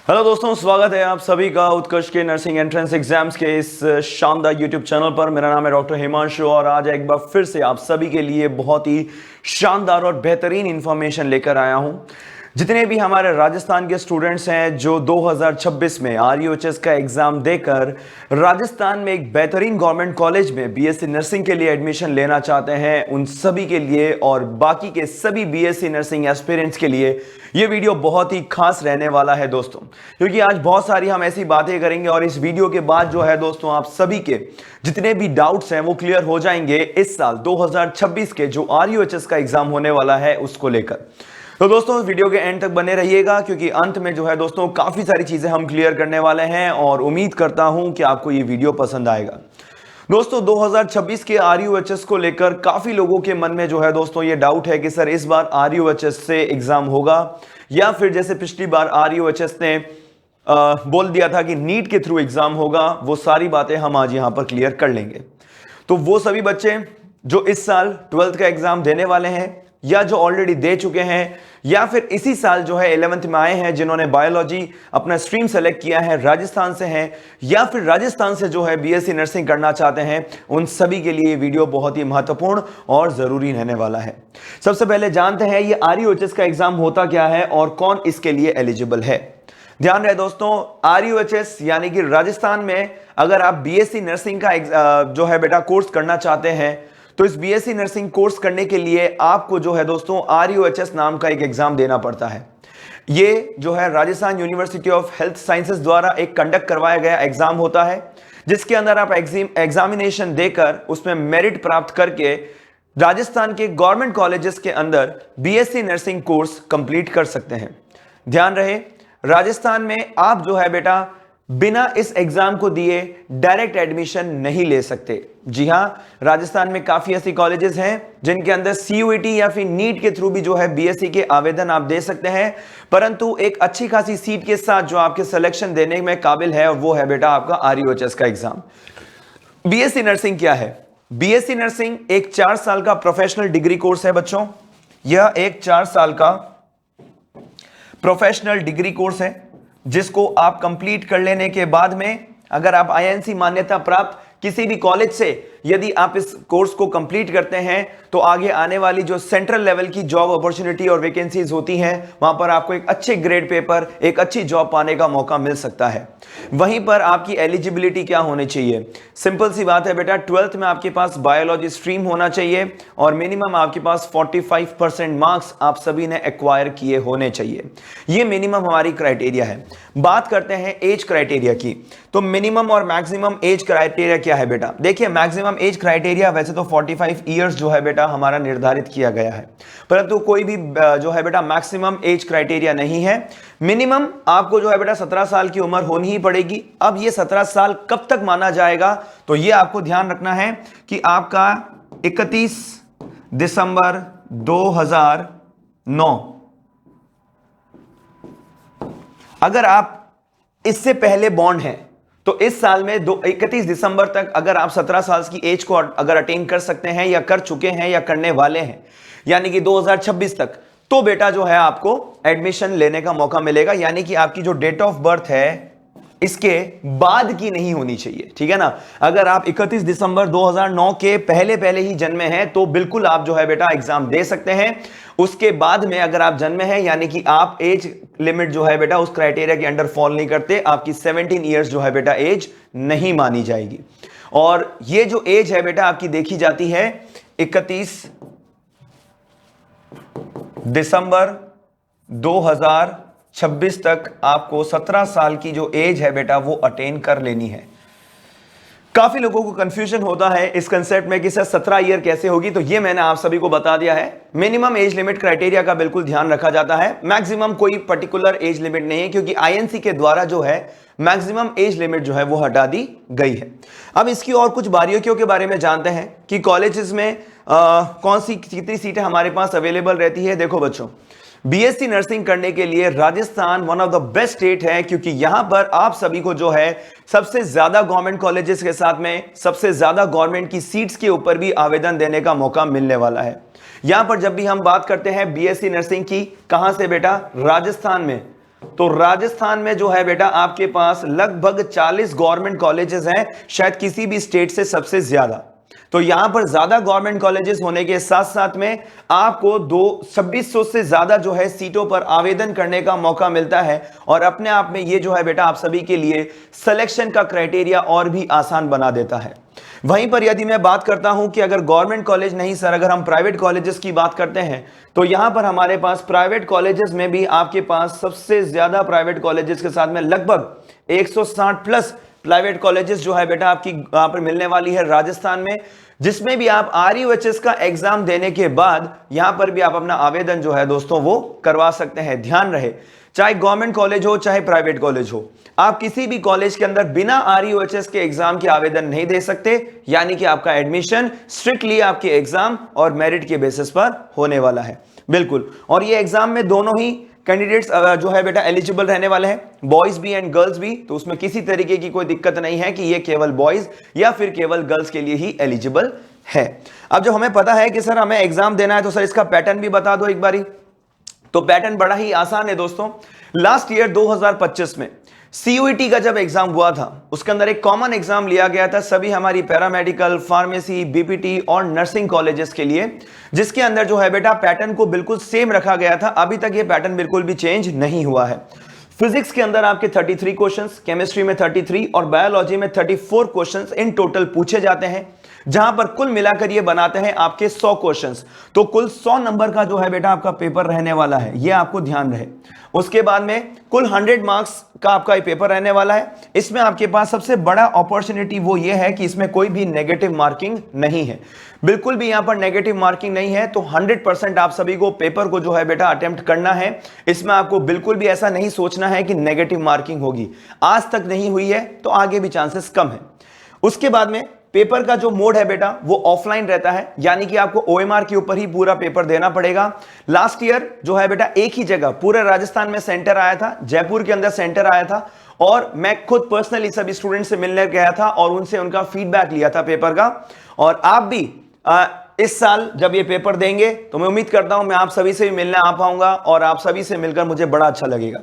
Hello दोस्तों, स्वागत है आप सभी का उत्कर्ष के नर्सिंग एंट्रेंस एग्जाम्स के इस शानदार यूट्यूब चैनल पर। मेरा नाम है डॉक्टर हिमांशु और आज एक बार फिर से आप सभी के लिए बहुत ही शानदार और बेहतरीन इंफॉर्मेशन लेकर आया हूं। जितने भी हमारे राजस्थान के स्टूडेंट्स हैं जो 2026 में RUHS का एग्जाम देकर राजस्थान में एक बेहतरीन गवर्नमेंट कॉलेज में BSc नर्सिंग के लिए एडमिशन लेना चाहते हैं, उन सभी के लिए और बाकी के सभी BSc नर्सिंग एस्पिरेंट्स के लिए ये वीडियो बहुत ही खास रहने वाला है दोस्तों, क्योंकि आज बहुत सारी हम ऐसी बातें करेंगे और इस वीडियो के बाद जो है दोस्तों आप सभी के जितने भी डाउट्स हैं वो क्लियर हो जाएंगे इस साल 2026 के जो RUHS का एग्जाम होने वाला है उसको लेकर। तो दोस्तों वीडियो के एंड तक बने रहिएगा, क्योंकि अंत में जो है दोस्तों काफी सारी चीजें हम क्लियर करने वाले हैं और उम्मीद करता हूं कि आपको ये वीडियो पसंद आएगा। दोस्तों 2026 के RUHS को लेकर काफी लोगों के मन में जो है दोस्तों ये डाउट है कि सर इस बार RUHS से एग्जाम होगा या फिर जैसे पिछली बार RUHS ने बोल दिया था कि नीट के थ्रू एग्जाम होगा। वो सारी बातें हम आज यहां पर क्लियर कर लेंगे। तो वो सभी बच्चे जो इस साल 12th का एग्जाम देने वाले हैं या जो ऑलरेडी दे चुके हैं या फिर इसी साल जो है 11th में आए हैं, जिन्होंने बायोलॉजी अपना स्ट्रीम सेलेक्ट किया है, राजस्थान से हैं या फिर राजस्थान से जो है BSc नर्सिंग करना चाहते हैं, उन सभी के लिए ये वीडियो बहुत ही महत्वपूर्ण और जरूरी रहने वाला है। सबसे पहले जानते हैं ये RUHS का एग्जाम होता क्या है और कौन इसके लिए एलिजिबल है। ध्यान रहे दोस्तों, RUHS यानी कि राजस्थान में अगर आप BSc नर्सिंग का जो है बेटा कोर्स करना चाहते हैं तो इस BSc नर्सिंग कोर्स करने के लिए आपको जो है दोस्तों RUHS नाम का एक एग्जाम देना पड़ता है। ये जो है Rajasthan university of health sciences द्वारा एक कंडक्ट करवाया गया एग्जाम होता है, जिसके अंदर आप एग्जामिनेशन देकर उसमें मेरिट प्राप्त करके राजस्थान के गवर्नमेंट कॉलेजेस के अंदर BSc नर्सिंग कोर्स कंप्लीट कर सकते हैं। ध्यान रहे, राजस्थान में आप जो है बेटा बिना इस एग्जाम को दिए डायरेक्ट एडमिशन नहीं ले सकते। जी हां, राजस्थान में काफी ऐसी कॉलेजेस हैं जिनके अंदर CUET या फिर नीट के थ्रू भी जो है BSc के आवेदन आप दे सकते हैं, परंतु एक अच्छी खासी सीट के साथ जो आपके सिलेक्शन देने में काबिल है और वो है बेटा आपका RUHS का एग्जाम। BSc नर्सिंग क्या है? BSc नर्सिंग एक 4 साल का प्रोफेशनल डिग्री कोर्स है बच्चों। यह एक 4 साल का प्रोफेशनल डिग्री कोर्स है जिसको आप कंप्लीट कर लेने के बाद में अगर आप INC मान्यता प्राप्त किसी भी कॉलेज से यदि आप इस कोर्स को कंप्लीट करते हैं तो आगे आने वाली जो सेंट्रल लेवल की जॉब अपॉर्चुनिटी और वैकेंसीज होती हैं वहां पर आपको एक अच्छे ग्रेड पेपर, एक अच्छी जॉब पाने का मौका मिल सकता है। वहीं पर आपकी एलिजिबिलिटी क्या होनी चाहिए? सिंपल सी बात है बेटा, 12th में आपके पास बायोलॉजी स्ट्रीम होना चाहिए और मिनिमम आपके पास 45% मार्क्स आप सभी ने एक्वायर किए होने चाहिए। ये मिनिमम हमारी क्राइटेरिया है। बात करते हैं एज क्राइटेरिया की, तो मिनिमम और मैक्सिमम एज क्राइटेरिया क्या है बेटा? देखिए, मैक्सिमम एज क्राइटेरिया वैसे तो 45 इयर्स जो है बेटा हमारा निर्धारित किया गया है, परंतु कोई भी जो है बेटा मैक्सिमम एज क्राइटेरिया नहीं है। मिनिमम आपको जो है बेटा 17 साल की उम्र होनी ही पड़ेगी। अब ये 17 साल कब तक माना जाएगा तो ये आपको ध्यान रखना है कि आपका 31 दिसंबर 2009, अगर आप इससे पहले बॉर्न हैं तो इस साल में 31 दिसंबर तक अगर आप 17 साल की एज को अगर अटेन कर सकते हैं या कर चुके हैं या करने वाले हैं, यानी कि 2026 तक, तो बेटा जो है आपको एडमिशन लेने का मौका मिलेगा। यानी कि आपकी जो डेट ऑफ बर्थ है इसके बाद की नहीं होनी चाहिए, ठीक है ना। अगर आप 31 दिसंबर 2009 के पहले पहले ही जन्मे हैं तो बिल्कुल आप जो है बेटा एग्जाम दे सकते हैं। उसके बाद में अगर आप जन्मे हैं यानी कि आप एज लिमिट जो है बेटा उस क्राइटेरिया के अंडर फॉल नहीं करते, आपकी 17 इयर्स जो है बेटा एज नहीं मानी जाएगी। और ये जो एज है बेटा आपकी देखी जाती है 31 दिसंबर 2026 तक आपको 17 साल की जो एज है बेटा वो अटेन कर लेनी है। काफी लोगों को कंफ्यूजन होता है इस कंसेप्ट में कि सर 17 ईयर कैसे होगी, तो ये मैंने आप सभी को बता दिया है। मिनिमम एज लिमिट क्राइटेरिया का बिल्कुल ध्यान रखा जाता है, मैक्सिमम कोई पर्टिकुलर एज लिमिट नहीं है, क्योंकि INC के द्वारा जो है मैक्सिमम एज लिमिट जो है वो हटा दी गई है। अब इसकी और कुछ बारीकियों के बारे में जानते हैं कि कॉलेजेस में कौन सी कितनी सीटें हमारे पास अवेलेबल रहती है। देखो बच्चों, BSc नर्सिंग करने के लिए Rajasthan one of the best state है, क्योंकि यहां पर आप सभी को जो है सबसे ज्यादा गवर्नमेंट कॉलेजेस के साथ में सबसे ज्यादा गवर्नमेंट की सीट्स के ऊपर भी आवेदन देने का मौका मिलने वाला है। यहां पर जब भी हम बात करते हैं BSc नर्सिंग की, कहां से बेटा? राजस्थान में तो राजस्थान में जो है बेटा आपके पास लगभग 40 गवर्नमेंट कॉलेजेस हैं, शायद किसी भी स्टेट से सबसे ज्यादा। तो यहां पर ज्यादा गवर्नमेंट कॉलेजेस होने के साथ साथ में आपको 2600 से ज्यादा जो है सीटों पर आवेदन करने का मौका मिलता है, और अपने आप में ये जो है बेटा आप सभी के लिए सिलेक्शन का क्राइटेरिया और भी आसान बना देता है। वहीं पर यदि मैं बात करता हूं कि अगर गवर्नमेंट कॉलेज नहीं सर, अगर हम प्राइवेट कॉलेजेस की बात करते हैं, तो यहां पर हमारे पास प्राइवेट कॉलेजेस में भी आपके पास सबसे ज्यादा प्राइवेट कॉलेजेस के साथ में लगभग 160 प्लस प्राइवेट कॉलेजेस जो है बेटा आपकी यहां पर मिलने वाली है राजस्थान में, जिसमें भी आप RUHS का एग्जाम देने के बाद यहां पर भी आप अपना आवेदन जो है दोस्तों वो करवा सकते हैं। ध्यान रहे, चाहे गवर्नमेंट कॉलेज हो चाहे प्राइवेट कॉलेज हो, आप किसी भी कॉलेज के अंदर बिना RUHS के एग्जाम के आवेदन नहीं दे सकते, यानी कि आपका एडमिशन स्ट्रिक्टली आपके एग्जाम और मेरिट के बेसिस पर होने वाला है। बिल्कुल, और ये एग्जाम में दोनों ही कैंडिडेट्स जो है बेटा एलिजिबल रहने वाले हैं, बॉयज भी एंड गर्ल्स भी, तो उसमें किसी तरीके की कोई दिक्कत नहीं है कि ये केवल बॉयज या फिर केवल गर्ल्स के लिए ही एलिजिबल है। अब जब हमें पता है कि सर हमें एग्जाम देना है, तो सर इसका पैटर्न भी बता दो एक बारी। तो पैटर्न बड़ा ही आसान है दोस्तों। लास्ट ईयर 2025 में CUET का जब एग्जाम हुआ था, उसके अंदर एक कॉमन एग्जाम लिया गया था सभी हमारी पैरामेडिकल, फार्मेसी, BPT और नर्सिंग कॉलेजेस के लिए, जिसके अंदर जो है बेटा पैटर्न को बिल्कुल सेम रखा गया था। अभी तक ये पैटर्न बिल्कुल भी चेंज नहीं हुआ है। फिजिक्स के अंदर आपके 33 क्वेश्चंस, केमिस्ट्री में 33 और बायोलॉजी में 34 क्वेश्चंस इन टोटल पूछे जाते हैं, जहां पर कुल मिलाकर ये बनाते हैं आपके 100 क्वेश्चंस। तो कुल 100 नंबर का जो है बेटा आपका पेपर रहने वाला है, ये आपको ध्यान रहे। उसके बाद में कुल 100 मार्क्स का आपका ये पेपर रहने वाला है। इसमें आपके पास सबसे बड़ा अपॉर्चुनिटी वो ये है कि इसमें कोई भी नेगेटिव मार्किंग नहीं है, बिल्कुल भी यहां पर नेगेटिव मार्किंग नहीं है। तो 100% आप सभी को पेपर को जो है बेटा अटेम्प्ट करना है। इसमें आपको बिल्कुल भी ऐसा नहीं सोचना है कि नेगेटिव मार्किंग होगी, आज तक नहीं हुई है तो आगे भी चांसेस कम है। उसके बाद में पेपर का जो मोड है बेटा वो ऑफलाइन रहता है, यानी कि आपको OMR के ऊपर ही पूरा पेपर देना पड़ेगा। लास्ट ईयर जो है बेटा एक ही जगह पूरे राजस्थान में सेंटर आया था, जयपुर के अंदर सेंटर आया था, और मैं खुद पर्सनली सभी स्टूडेंट से मिलने गया था और उनसे उनका फीडबैक लिया था पेपर का। और आप भी इस साल जब ये पेपर देंगे तो मैं उम्मीद करता हूं मैं आप सभी से भी मिलने आ पाऊंगा और आप सभी से मिलकर मुझे बड़ा अच्छा लगेगा।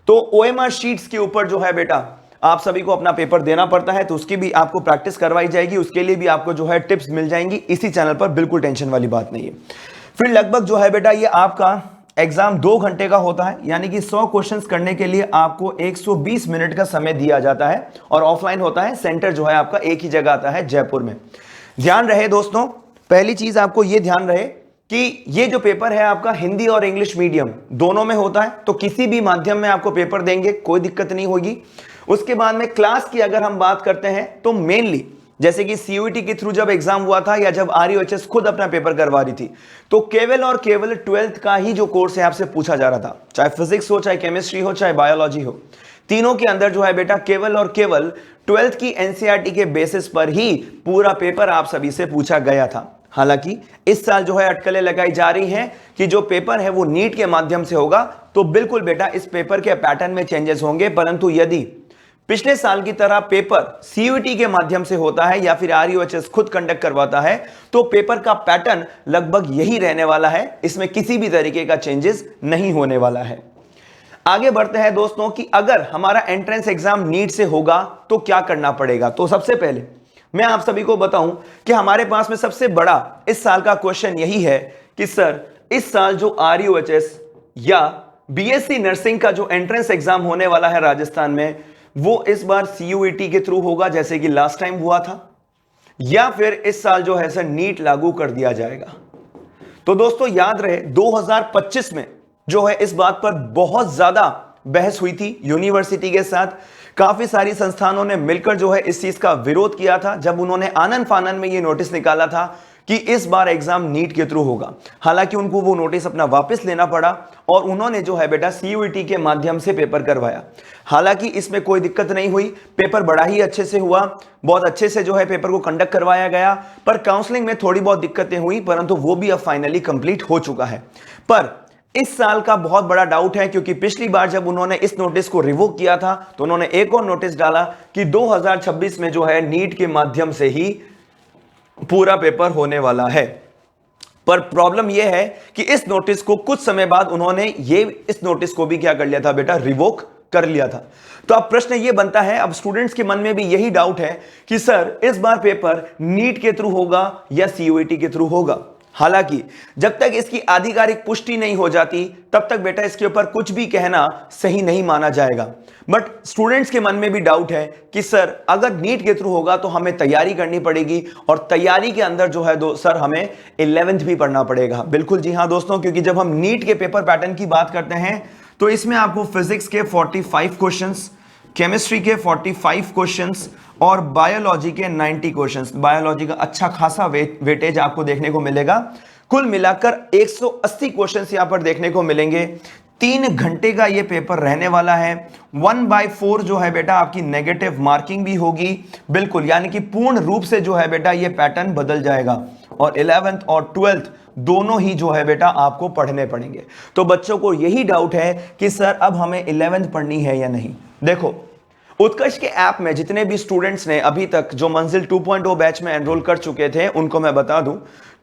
तो OMR शीट्स के ऊपर जो है बेटा आप सभी को अपना पेपर देना पड़ता है, तो उसकी भी आपको प्रैक्टिस करवाई जाएगी, उसके लिए भी आपको जो है टिप्स मिल जाएंगी इसी चैनल पर, बिल्कुल टेंशन वाली बात नहीं है। फिर लगभग जो है बेटा ये आपका एग्जाम 2 घंटे का होता है, यानी कि 100 क्वेश्चंस करने के लिए आपको 120 मिनट का समय दिया जाता है, और ऑफलाइन होता है। सेंटर जो है आपका एक ही जगह आता है, जयपुर में। ध्यान रहे दोस्तों, पहली चीज आपको यह ध्यान रहे कि ये जो पेपर है आपका हिंदी और इंग्लिश मीडियम दोनों में होता है, तो किसी भी माध्यम में आपको पेपर देंगे कोई दिक्कत नहीं होगी। उसके बाद में क्लास की अगर हम बात करते हैं तो मेनली जैसे कि CUET के थ्रू जब एग्जाम हुआ था या जब RUHS खुद अपना पेपर करवा रही थी, तो केवल और केवल 12th का ही जो कोर्स है आपसे पूछा जा रहा था, चाहे फिजिक्स हो, चाहे केमिस्ट्री हो, चाहे बायोलॉजी हो, तीनों के अंदर जो है बेटा केवल और केवल 12th की NCERT के बेसिस पर ही पूरा पेपर आप सभी से पूछा गया था। हालांकि इस साल जो है अटकलें लगाई जा रही हैं कि जो पेपर है वो नीट के माध्यम से होगा, तो बिल्कुल बेटा इस पेपर के पैटर्न में चेंजेस होंगे। परंतु यदि पिछले साल की तरह पेपर CUET के माध्यम से होता है या फिर RUHS खुद कंडक्ट करवाता है, तो पेपर का पैटर्न लगभग यही रहने वाला है, इसमें किसी भी तरीके का चेंजेस नहीं होने वाला है। आगे बढ़ते हैं दोस्तों कि अगर हमारा एंट्रेंस एग्जाम नीट से होगा तो क्या करना पड़ेगा। तो सबसे पहले मैं आप सभी को बताऊं कि हमारे पास में सबसे बड़ा इस साल का क्वेश्चन यही है कि सर इस साल जो RUHS या BSc नर्सिंग का जो एंट्रेंस एग्जाम होने वाला है राजस्थान में, वो इस बार CUET के थ्रू होगा जैसे कि लास्ट टाइम हुआ था, या फिर इस साल जो है सर नीट लागू कर दिया जाएगा। तो दोस्तों याद रहे 2025 में जो है इस बात पर बहुत ज्यादा बहस हुई थी यूनिवर्सिटी के साथ। काफी सारी संस्थानों ने मिलकर जो है इस चीज का विरोध किया था जब उन्होंने आनन फानन में यह नोटिस निकाला था कि इस बार एग्जाम नीट के थ्रू होगा। हालांकि उनको वो नोटिस अपना वापस लेना पड़ा और उन्होंने जो है बेटा CUET के माध्यम से पेपर करवाया। हालांकि इसमें कोई दिक्कत नहीं हुई, पेपर बड़ा ही अच्छे से हुआ, बहुत अच्छे से जो है पेपर को कंडक्ट करवाया गया। पर काउंसलिंग में थोड़ी बहुत दिक्कतें हुई, परंतु वो भी अब फाइनली कंप्लीट हो चुका है। पर इस साल का बहुत बड़ा डाउट है, क्योंकि पिछली बार जब उन्होंने इस नोटिस को रिवोक किया था तो उन्होंने एक और नोटिस डाला कि 2026 में जो है नीट के माध्यम से ही पूरा पेपर होने वाला है। पर प्रॉब्लम यह है कि इस नोटिस को कुछ समय बाद उन्होंने इस नोटिस को भी क्या कर लिया था बेटा, रिवोक कर लिया था। तो अब प्रश्न यह बनता है, अब स्टूडेंट्स के मन में भी यही डाउट है कि सर इस बार पेपर नीट के थ्रू होगा या सीयूईटी के थ्रू होगा। हालांकि जब तक इसकी आधिकारिक पुष्टि नहीं हो जाती तब तक बेटा इसके ऊपर कुछ भी कहना सही नहीं माना जाएगा। बट स्टूडेंट्स के मन में भी डाउट है कि सर अगर नीट के थ्रू होगा तो हमें तैयारी करनी पड़ेगी और तैयारी के अंदर जो है सर हमें 11th भी पढ़ना पड़ेगा। बिल्कुल जी हाँ दोस्तों, क्योंकि जब हम नीट के पेपर पैटर्न की बात करते हैं तो इसमें आपको फिजिक्स के 45 क्वेश्चंस, केमिस्ट्री के 45 क्वेश्चंस और बायोलॉजी के 90 क्वेश्चंस। बायोलॉजी का अच्छा खासा वेटेज आपको देखने को मिलेगा। कुल मिलाकर 180 क्वेश्चंस यहां पर देखने को मिलेंगे। 3 घंटे का ये पेपर रहने वाला है। 1/4 जो है बेटा आपकी नेगेटिव मार्किंग भी होगी। बिल्कुल, यानी कि पूर्ण रूप से जो है बेटा ये पैटर्न बदल जाएगा और 11th और 12th दोनों ही जो है बेटा आपको पढ़ने पड़ेंगे। तो बच्चों को यही डाउट है कि सर अब हमें 11th पढ़नी है या नहीं। देखो, उत्कर्ष के ऐप में जितने भी स्टूडेंट्स ने अभी तक जो मंजिल 2.0 बैच में एनरोल कर चुके थे उनको मैं बता दूं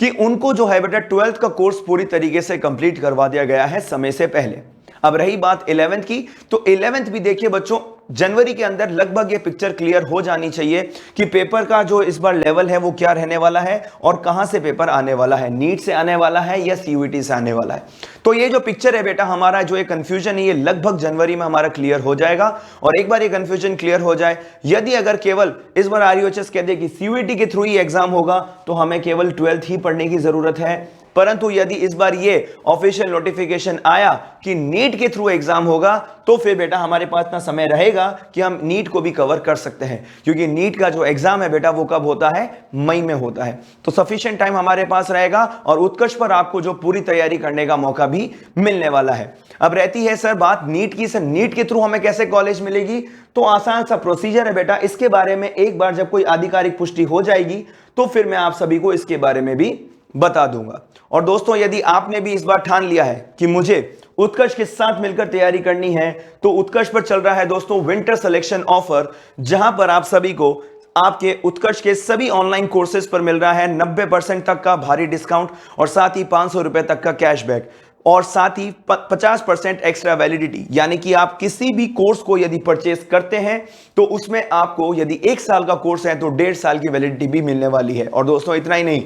कि उनको जो है बेटा 12th का कोर्स पूरी तरीके से कंप्लीट करवा दिया गया है समय से पहले। अब रही बात 11th की, तो 11th भी देखिए बच्चों, जनवरी के अंदर लगभग ये पिक्चर क्लियर हो जानी चाहिए कि पेपर का जो इस बार लेवल है वो क्या रहने वाला है और कहां से पेपर आने वाला है, नीट से आने वाला है या सीयूईटी से आने वाला है। तो ये जो पिक्चर है बेटा हमारा, जो ये कंफ्यूजन है, ये लगभग जनवरी में हमारा क्लियर हो जाएगा। और एक बार ये कंफ्यूजन क्लियर हो जाए, यदि अगर केवल इस बार आरयूएचएस कह दे कि सीयूईटी के थ्रू ही एग्जाम होगा तो हमें केवल 12th ही पढ़ने की जरूरत है। परंतु यदि इस बार ये ऑफिशियल नोटिफिकेशन आया कि नीट के थ्रू एग्जाम होगा तो फिर बेटा हमारे पास इतना समय रहेगा कि हम नीट को भी कवर कर सकते हैं, क्योंकि नीट का जो एग्जाम है बेटा वो कब होता है, मई में होता है। तो सफिशिएंट टाइम हमारे पास रहेगा और उत्कर्ष पर आपको जो पूरी तैयारी करने का मौका भी मिलने वाला है। अब रहती है सर बात नीट की, सर नीट के थ्रू हमें कैसे कॉलेज मिलेगी। तो आसान सा प्रोसीजर है बेटा, इसके बारे में एक बार जब कोई आधिकारिक पुष्टि हो जाएगी तो फिर मैं आप सभी को इसके बारे में भी बता दूंगा। और दोस्तों, यदि आपने भी इस बार ठान लिया है कि मुझे उत्कर्ष के साथ मिलकर तैयारी करनी है तो उत्कर्ष पर चल रहा है दोस्तों विंटर सिलेक्शन ऑफर, जहां पर आप सभी को आपके उत्कर्ष के सभी ऑनलाइन कोर्सेज पर मिल रहा है 90% तक का भारी डिस्काउंट और साथ ही 500 रुपए तक का कैशबैक और साथ ही 50% एक्स्ट्रा वैलिडिटी। यानी कि आप किसी भी कोर्स को यदि परचेस करते हैं तो उसमें आपको यदि 1 साल का कोर्स है तो 1.5 साल की वैलिडिटी भी मिलने वाली है। और दोस्तों इतना ही नहीं,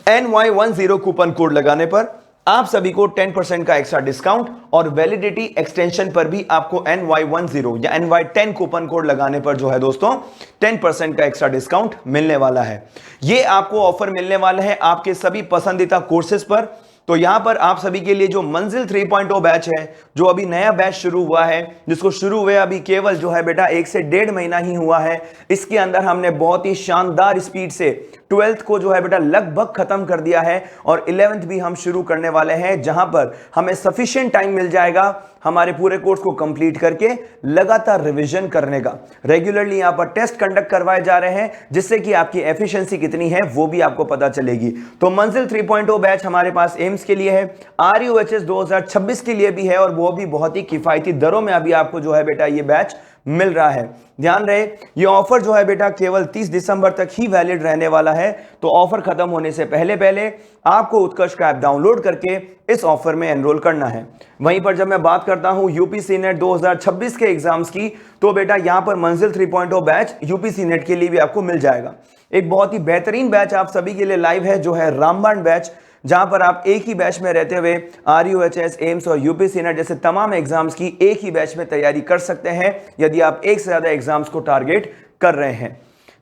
NY10 कूपन कोड लगाने पर आप सभी को 10% का एक्स्ट्रा डिस्काउंट और वैलिडिटी एक्सटेंशन पर भी आपको NY10 या NY10 कूपन कोड लगाने पर जो है दोस्तों 10% का एक्स्ट्रा डिस्काउंट मिलने वाला है। ये आपको ऑफर मिलने वाला है आपके सभी पसंदीदा कोर्सेज पर। तो यहां पर आप सभी के लिए जो मंजिल 3.0 बैच है, जो अभी नया बैच शुरू हुआ है, जिसको शुरू हुए अभी केवल जो है बेटा 1 से 1.5 महीना ही हुआ है, इसके अंदर हमने बहुत ही शानदार स्पीड से 12th को जो है बेटा लगभग खत्म कर दिया है और 11th भी हम शुरू करने वाले हैं, जहां पर हमें सफिशिएंट टाइम मिल जाएगा हमारे पूरे कोर्स को कंप्लीट करके लगातार रिवीजन करने का। रेगुलरली यहां पर टेस्ट कंडक्ट करवाए जा रहे हैं जिससे कि आपकी एफिशिएंसी कितनी है वो भी आपको पता चलेगी। तो मंजिल 3.0 बैच हमारे पास एम्स के लिए है, आरयूएचएस 2026 के लिए भी है और वो भी बहुत ही किफायती दरों में अभी आपको जो है बेटा ये बैच मिल रहा है। ध्यान रहे, ये ऑफर जो है बेटा केवल 30 दिसंबर तक ही वैलिड रहने वाला है। तो ऑफर खत्म होने से पहले पहले आपको उत्कर्ष का ऐप डाउनलोड करके इस ऑफर में एनरोल करना है। वहीं पर जब मैं बात करता हूं यूपीसी नेट 2026 के एग्जाम्स की, तो बेटा यहां पर मंजिल 3.0 बैच यूपीसी नेट के लिए भी आपको मिल जाएगा। एक बहुत ही बेहतरीन बैच आप सभी के लिए लाइव है जो है रामबाण बैच, जहां पर आप एक ही बैच में रहते हुए आरयूएचएस, एम्स और यूपीसी नेट जैसे तमाम एग्जाम्स की एक ही बैच में तैयारी कर सकते हैं यदि आप एक से ज्यादा एग्जाम्स को टारगेट कर रहे हैं।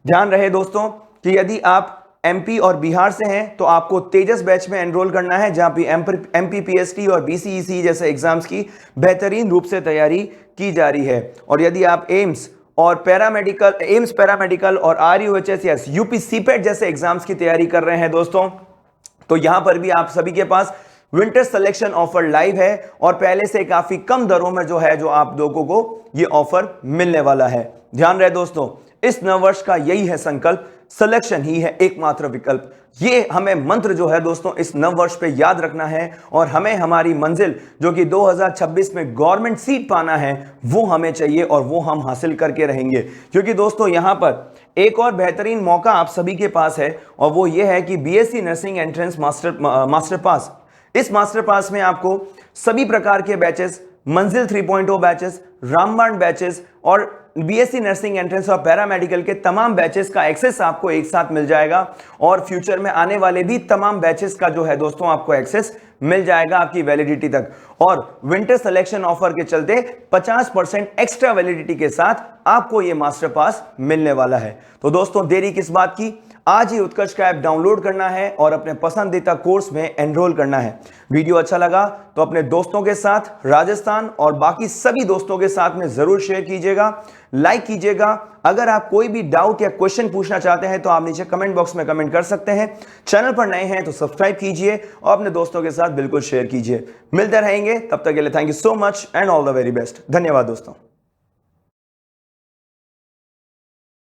ध्यान रहे दोस्तों कि यदि आप एमपी और बिहार से हैं तो आपको तेजस बैच में एनरोल करना है, जहां पे एमपी पीएसटी और बीसीईसी जैसे एग्जाम्स की बेहतरीन रूप से तैयारी की जा रही है। और यदि आप एम्स पैरामेडिकल और आरयूएचएस या यूपी सीपेट जैसे एग्जाम्स की तैयारी कर रहे हैं दोस्तों, तो यहां पर भी आप सभी के पास विंटर सिलेक्शन ऑफर लाइव है और पहले से काफी कम दरों में जो है जो आप लोगों को ये ऑफर मिलने वाला है। ध्यान रहे दोस्तों, इस नववर्ष का यही है संकल्प सिलेक्शन ही है एकमात्र विकल्प। ये हमें मंत्र जो है दोस्तों इस नव वर्ष पे याद रखना है और हमें हमारी मंजिल जो कि 2026 में गवर्नमेंट सीट पाना है वो हमें चाहिए और वो हम हासिल करके रहेंगे। क्योंकि दोस्तों यहां पर एक और बेहतरीन मौका आप सभी के पास है और वो ये है कि BSc nursing entrance master pass, इस मास्टर पास में आपको सभी प्रकार के बैचेस, मंजिल 3.0 बैचेस, रामबाण बैचेस और बीएससी नर्सिंग एंट्रेंस और पैरामेडिकल के तमाम बैचेस का एक्सेस आपको एक साथ मिल जाएगा और फ्यूचर में आने वाले भी तमाम बैचेस का जो है दोस्तों आपको एक्सेस मिल जाएगा आपकी वैलिडिटी तक। और विंटर सिलेक्शन ऑफर के चलते 50% एक्स्ट्रा वैलिडिटी के साथ आपको यह मास्टर पास मिलने वाला है। तो दोस्तों देरी किस बात की, आज ही उत्कर्ष का ऐप डाउनलोड करना है और अपने पसंदीदा कोर्स में एनरोल करना है। वीडियो अच्छा लगा तो अपने दोस्तों के साथ, राजस्थान और बाकी सभी दोस्तों के साथ में जरूर शेयर कीजिएगा, लाइक कीजिएगा। अगर आप कोई भी डाउट या क्वेश्चन पूछना चाहते हैं तो आप नीचे कमेंट बॉक्स में कमेंट कर सकते हैं। चैनल पर नए हैं तो सब्सक्राइब कीजिए और अपने दोस्तों के साथ बिल्कुल शेयर कीजिए। मिलते रहेंगे, तब तक के लिए thank you so much and all the very best. धन्यवाद दोस्तों।